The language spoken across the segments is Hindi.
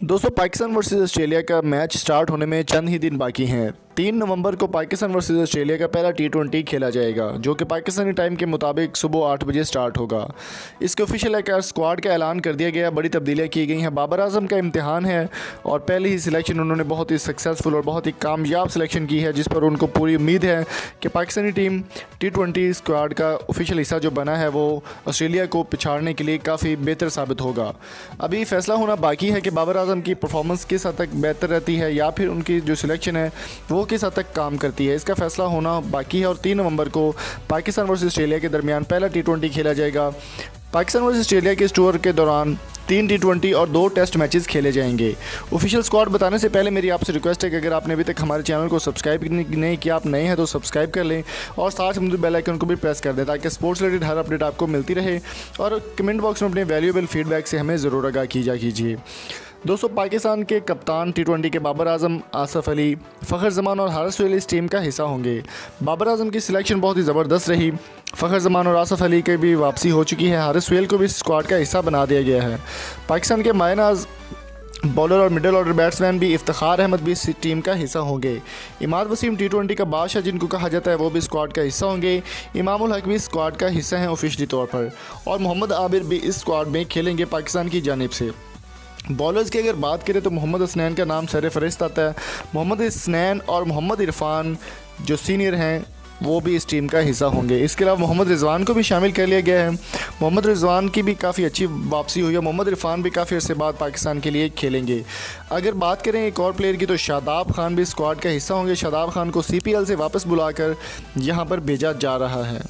दोस्तों पाकिस्तान वर्सेस ऑस्ट्रेलिया का मैच स्टार्ट होने में चंद ही दिन बाकी हैं। 3 नवंबर को पाकिस्तान वर्सेस ऑस्ट्रेलिया का पहला T20 खेला जाएगा, जो कि पाकिस्तानी टाइम के मुताबिक सुबह 8 बजे स्टार्ट होगा। इसके ऑफिशियल स्क्वाड का ऐलान कर दिया गया, बड़ी तब्दीलियाँ की गई हैं। बाबर आजम का इम्तिहान है और पहले ही सिलेक्शन उन्होंने बहुत ही सक्सेसफुल और बहुत ही कामयाब सिलेक्शन की है, जिस पर उनको पूरी उम्मीद है कि पाकिस्तानी टीम T20 स्क्वाड का ऑफिशियल हिस्सा जो बना है वो ऑस्ट्रेलिया को पिछाड़ने के लिए काफ़ी बेहतर साबित होगा। अभी फैसला होना बाकी है कि बाबर आजम की परफॉर्मेंस किस हद तक बेहतर रहती है या फिर उनकी जो सिलेक्शन है वो किस हद तक काम करती है, इसका फैसला होना बाकी है। और 3 नवंबर को पाकिस्तान वर्सेस ऑस्ट्रेलिया के दरमियान पहला T20 खेला जाएगा। पाकिस्तान वर्सेस ऑस्ट्रेलिया के इस टूर के दौरान 3 T20 और 2 टेस्ट मैचेस खेले जाएंगे। ऑफिशियल स्क्वाड बताने से पहले मेरी आपसे रिक्वेस्ट है कि अगर आपने अभी तक हमारे चैनल को सब्सक्राइब नहीं किया, आप नए हैं तो सब्सक्राइब कर लें और साथ में बेल आइकन को भी प्रेस कर दें ताकि स्पोर्ट्स रिलेटेड हर अपडेट आपको मिलती रहे। और कमेंट बॉक्स में अपने वैल्यूएबल फीडबैक से हमें ज़रूर आगाह कीजिए। दोस्तों पाकिस्तान के कप्तान T20 के बाबर आजम, आसफ़ अली, फ़खर जमान और हारिस सुहेल इस टीम का हिस्सा होंगे। बाबर आजम की सिलेक्शन बहुत ही ज़बरदस्त रही। फ़खर जमान और आसफ़ अली की भी वापसी हो चुकी है। हारिस सुहेल को भी स्क्वाड का हिस्सा बना दिया गया है। पाकिस्तान के मायनाज बॉलर और मिडिल ऑर्डर बैट्समैन भी इफ्तिखार अहमद भी इस टीम का हिस्सा होंगे। इमाद वसीम T20 का बादशाह जिनको कहा जाता है वो भी स्क्वाड का हिस्सा होंगे। इमामुल हक भी स्क्वाड का हिस्सा हैं ऑफिशियली तौर पर, और मोहम्मद आबिर भी इस स्क्वाड में खेलेंगे पाकिस्तान की जानिब से। बॉलर्स की अगर बात करें तो मोहम्मद हसनैन का नाम सर फहरिस्त आता है। मोहम्मद हसनैन और मोहम्मद इरफान जो सीनियर हैं वो भी इस टीम का हिस्सा होंगे। इसके अलावा मोहम्मद रिजवान को भी शामिल कर लिया गया है। मोहम्मद रिजवान की भी काफ़ी अच्छी वापसी हुई है। मोहम्मद इरफान भी काफ़ी अर्से बाद पाकिस्तान के लिए खेलेंगे। अगर बात करें एक और प्लेयर की तो शादाब खान भी स्क्वाड का हिस्सा होंगे। शादाब खान को CPL से वापस बुलाकर यहाँ पर भेजा जा रहा है।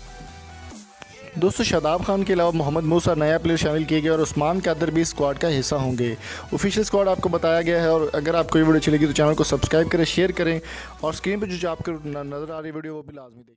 दोस्तों शादाब खान के अलावा मोहम्मद मूसा नया प्लेयर शामिल किए गए और उस्मान कादर भी स्क्वाड का हिस्सा होंगे। ऑफिशियल स्क्वाड आपको बताया गया है। और अगर आपको ये वीडियो अच्छी लगी तो चैनल को सब्सक्राइब करें, शेयर करें और स्क्रीन पर जो आपको नज़र आ रही वीडियो वो भी लाजमी देखें।